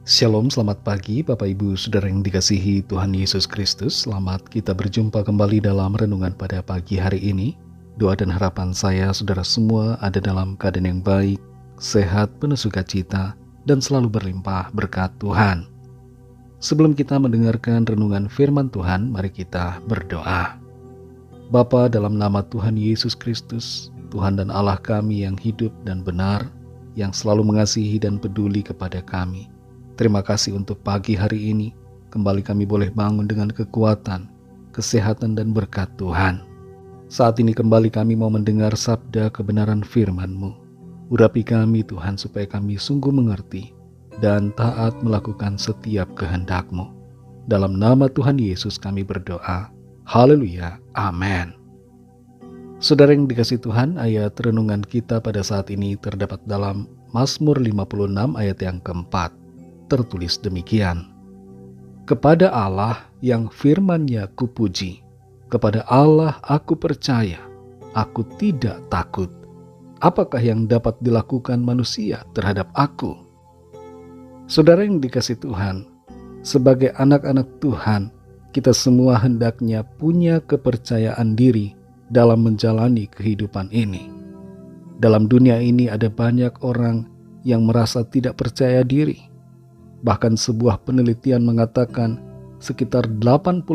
Shalom, selamat pagi Bapak Ibu Saudara yang dikasihi Tuhan Yesus Kristus. Selamat kita berjumpa kembali dalam renungan pada pagi hari ini. Doa dan harapan saya saudara semua ada dalam keadaan yang baik, sehat, penuh sukacita, dan selalu berlimpah berkat Tuhan. Sebelum kita mendengarkan renungan firman Tuhan, mari kita berdoa. Bapa, dalam nama Tuhan Yesus Kristus, Tuhan dan Allah kami yang hidup dan benar, yang selalu mengasihi dan peduli kepada kami. Terima kasih untuk pagi hari ini. Kembali kami boleh bangun dengan kekuatan, kesehatan dan berkat Tuhan. Saat ini kembali kami mau mendengar sabda kebenaran firman-Mu. Urapi kami Tuhan supaya kami sungguh mengerti dan taat melakukan setiap kehendak-Mu. Dalam nama Tuhan Yesus kami berdoa. Haleluya. Amin. Saudara yang dikasihi Tuhan, ayat renungan kita pada saat ini terdapat dalam Mazmur 56 ayat yang keempat. Tertulis demikian, kepada Allah yang firman-Nya kupuji, kepada Allah aku percaya, aku tidak takut. Apakah yang dapat dilakukan manusia terhadap aku? Saudara yang dikasihi Tuhan, sebagai anak-anak Tuhan, kita semua hendaknya punya kepercayaan diri dalam menjalani kehidupan ini. Dalam dunia ini ada banyak orang yang merasa tidak percaya diri. Bahkan sebuah penelitian mengatakan sekitar 85%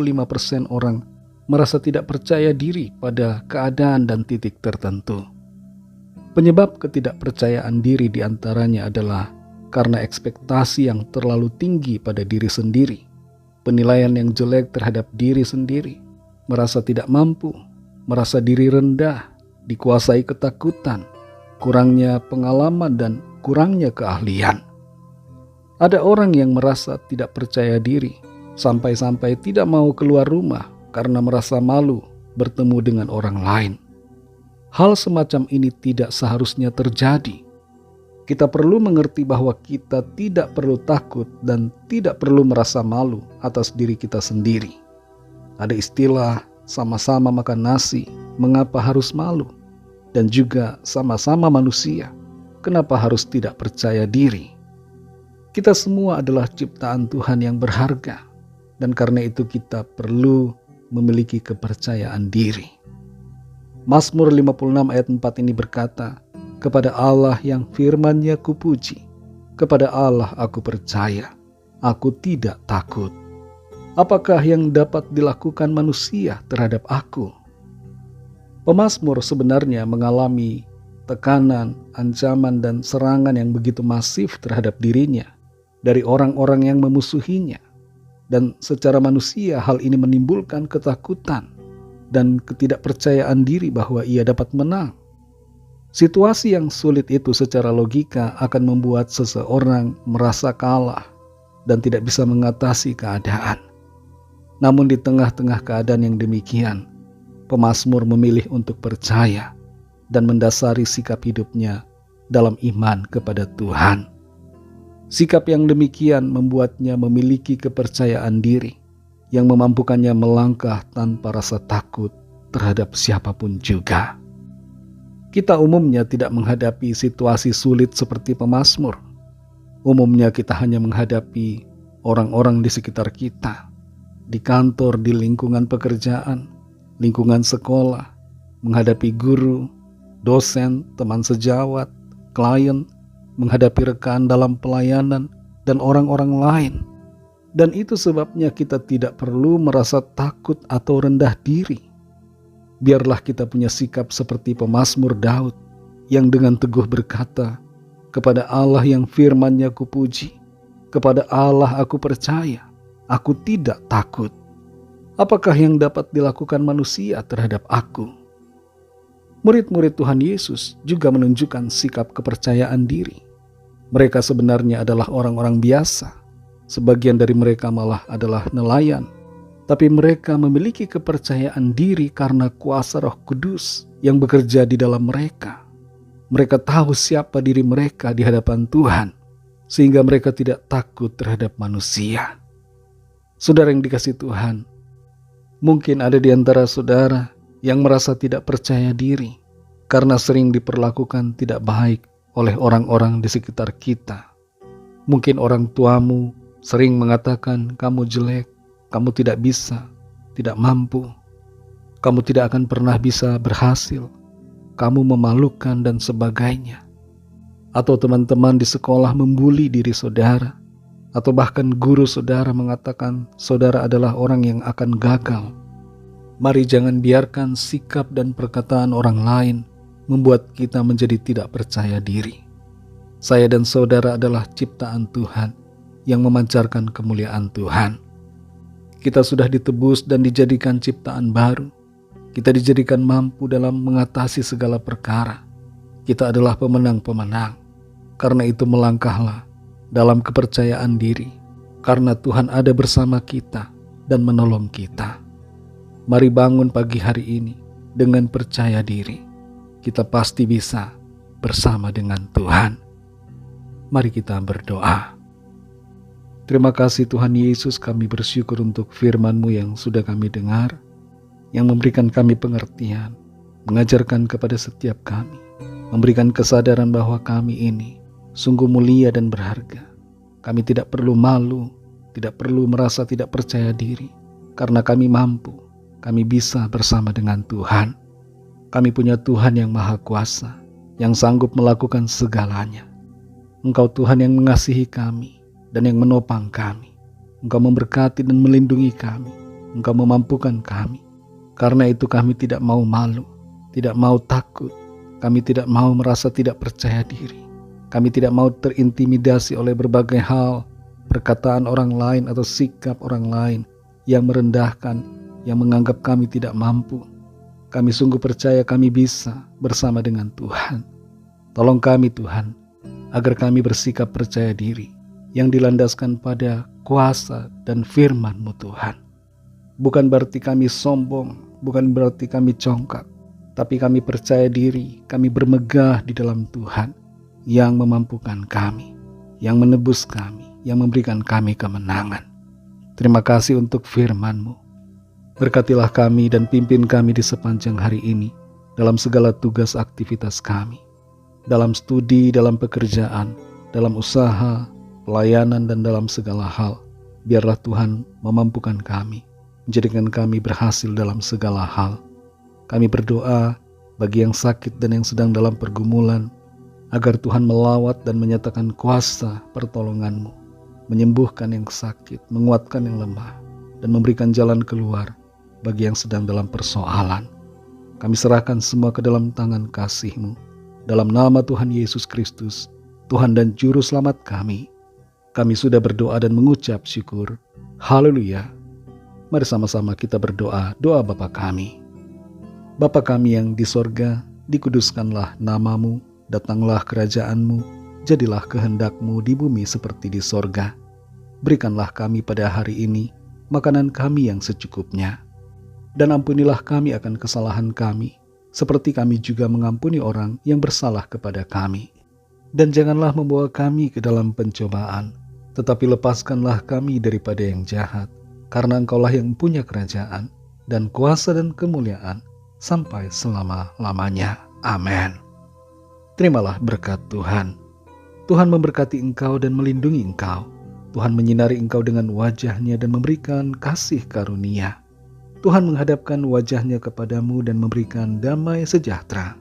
orang merasa tidak percaya diri pada keadaan dan titik tertentu. Penyebab ketidakpercayaan diri diantaranya adalah karena ekspektasi yang terlalu tinggi pada diri sendiri, penilaian yang jelek terhadap diri sendiri, merasa tidak mampu, merasa diri rendah, dikuasai ketakutan, kurangnya pengalaman dan kurangnya keahlian. Ada orang yang merasa tidak percaya diri, sampai-sampai tidak mau keluar rumah karena merasa malu bertemu dengan orang lain. Hal semacam ini tidak seharusnya terjadi. Kita perlu mengerti bahwa kita tidak perlu takut dan tidak perlu merasa malu atas diri kita sendiri. Ada istilah sama-sama makan nasi, mengapa harus malu? Dan juga sama-sama manusia, kenapa harus tidak percaya diri? Kita semua adalah ciptaan Tuhan yang berharga, dan karena itu kita perlu memiliki kepercayaan diri. Mazmur 56 ayat 4 ini berkata, kepada Allah yang firman-Nya kupuji, kepada Allah aku percaya, aku tidak takut. Apakah yang dapat dilakukan manusia terhadap aku? Pemazmur sebenarnya mengalami tekanan, ancaman, dan serangan yang begitu masif terhadap dirinya dari orang-orang yang memusuhinya. Dan secara manusia hal ini menimbulkan ketakutan dan ketidakpercayaan diri bahwa ia dapat menang. Situasi yang sulit itu secara logika akan membuat seseorang merasa kalah dan tidak bisa mengatasi keadaan. Namun di tengah-tengah keadaan yang demikian, pemazmur memilih untuk percaya dan mendasari sikap hidupnya dalam iman kepada Tuhan. Sikap yang demikian membuatnya memiliki kepercayaan diri yang memampukannya melangkah tanpa rasa takut terhadap siapapun juga. Kita umumnya tidak menghadapi situasi sulit seperti pemazmur. Umumnya kita hanya menghadapi orang-orang di sekitar kita, di kantor, di lingkungan pekerjaan, lingkungan sekolah, menghadapi guru, dosen, teman sejawat, klien, menghadapi rekan dalam pelayanan, dan orang-orang lain. Dan itu sebabnya kita tidak perlu merasa takut atau rendah diri. Biarlah kita punya sikap seperti pemazmur Daud yang dengan teguh berkata, kepada Allah yang firman-Nya kupuji, kepada Allah aku percaya, aku tidak takut. Apakah yang dapat dilakukan manusia terhadap aku? Murid-murid Tuhan Yesus juga menunjukkan sikap kepercayaan diri. Mereka sebenarnya adalah orang-orang biasa. Sebagian dari mereka malah adalah nelayan. Tapi mereka memiliki kepercayaan diri karena kuasa Roh Kudus yang bekerja di dalam mereka. Mereka tahu siapa diri mereka di hadapan Tuhan, sehingga mereka tidak takut terhadap manusia. Saudara yang dikasihi Tuhan, mungkin ada di antara saudara yang merasa tidak percaya diri karena sering diperlakukan tidak baik oleh orang-orang di sekitar kita. Mungkin orang tuamu sering mengatakan kamu jelek, kamu tidak bisa, tidak mampu, kamu tidak akan pernah bisa berhasil, kamu memalukan dan sebagainya. Atau teman-teman di sekolah membuli diri saudara, atau bahkan guru saudara mengatakan saudara adalah orang yang akan gagal. Mari jangan biarkan sikap dan perkataan orang lain membuat kita menjadi tidak percaya diri. Saya dan saudara adalah ciptaan Tuhan yang memancarkan kemuliaan Tuhan. Kita sudah ditebus dan dijadikan ciptaan baru. Kita dijadikan mampu dalam mengatasi segala perkara. Kita adalah pemenang-pemenang. Karena itu melangkahlah dalam kepercayaan diri, karena Tuhan ada bersama kita dan menolong kita. Mari bangun pagi hari ini dengan percaya diri. Kita pasti bisa bersama dengan Tuhan. Mari kita berdoa. Terima kasih Tuhan Yesus, kami bersyukur untuk firman-Mu yang sudah kami dengar, yang memberikan kami pengertian, mengajarkan kepada setiap kami, memberikan kesadaran bahwa kami ini sungguh mulia dan berharga. Kami tidak perlu malu, tidak perlu merasa tidak percaya diri, karena kami mampu, kami bisa bersama dengan Tuhan. Kami punya Tuhan yang Maha Kuasa, yang sanggup melakukan segalanya. Engkau Tuhan yang mengasihi kami dan yang menopang kami. Engkau memberkati dan melindungi kami. Engkau memampukan kami. Karena itu kami tidak mau malu, tidak mau takut. Kami tidak mau merasa tidak percaya diri. Kami tidak mau terintimidasi oleh berbagai hal, perkataan orang lain atau sikap orang lain yang merendahkan, yang menganggap kami tidak mampu. Kami sungguh percaya kami bisa bersama dengan Tuhan. Tolong kami Tuhan, agar kami bersikap percaya diri yang dilandaskan pada kuasa dan firman-Mu Tuhan. Bukan berarti kami sombong, bukan berarti kami congkak, tapi kami percaya diri, kami bermegah di dalam Tuhan yang memampukan kami, yang menebus kami, yang memberikan kami kemenangan. Terima kasih untuk firman-Mu. Berkatilah kami dan pimpin kami di sepanjang hari ini dalam segala tugas aktivitas kami, dalam studi, dalam pekerjaan, dalam usaha, pelayanan, dan dalam segala hal. Biarlah Tuhan memampukan kami, menjadikan kami berhasil dalam segala hal. Kami berdoa bagi yang sakit dan yang sedang dalam pergumulan, agar Tuhan melawat dan menyatakan kuasa pertolongan-Mu, menyembuhkan yang sakit, menguatkan yang lemah, dan memberikan jalan keluar bagi yang sedang dalam persoalan. Kami serahkan semua ke dalam tangan kasih-Mu. Dalam nama Tuhan Yesus Kristus, Tuhan dan Juru Selamat kami sudah berdoa dan mengucap syukur. Haleluya. Mari sama-sama kita berdoa, doa Bapa kami. Bapa kami yang di sorga, dikuduskanlah nama-Mu, datanglah kerajaan-Mu, jadilah kehendak-Mu di bumi seperti di sorga. Berikanlah kami pada hari ini makanan kami yang secukupnya. Dan ampunilah kami akan kesalahan kami, seperti kami juga mengampuni orang yang bersalah kepada kami. Dan janganlah membawa kami ke dalam pencobaan, tetapi lepaskanlah kami daripada yang jahat, karena Engkaulah yang punya kerajaan, dan kuasa dan kemuliaan, sampai selama-lamanya. Amin. Terimalah berkat Tuhan. Tuhan memberkati engkau dan melindungi engkau. Tuhan menyinari engkau dengan wajah-Nya dan memberikan kasih karunia. Tuhan menghadapkan wajah-Nya kepadamu dan memberikan damai sejahtera.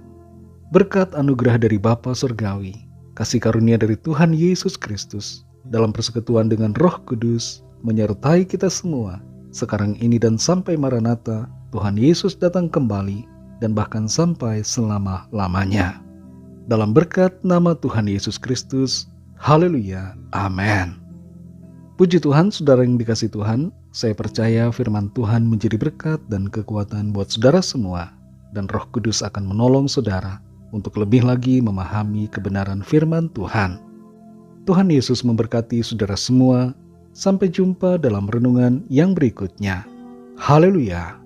Berkat anugerah dari Bapa Surgawi, kasih karunia dari Tuhan Yesus Kristus, dalam persekutuan dengan Roh Kudus, menyertai kita semua, sekarang ini dan sampai Maranatha, Tuhan Yesus datang kembali, dan bahkan sampai selama-lamanya. Dalam berkat nama Tuhan Yesus Kristus, haleluya, amin. Puji Tuhan, saudara yang dikasih Tuhan, saya percaya firman Tuhan menjadi berkat dan kekuatan buat saudara semua, dan Roh Kudus akan menolong saudara untuk lebih lagi memahami kebenaran firman Tuhan. Tuhan Yesus memberkati saudara semua. Sampai jumpa dalam renungan yang berikutnya. Haleluya.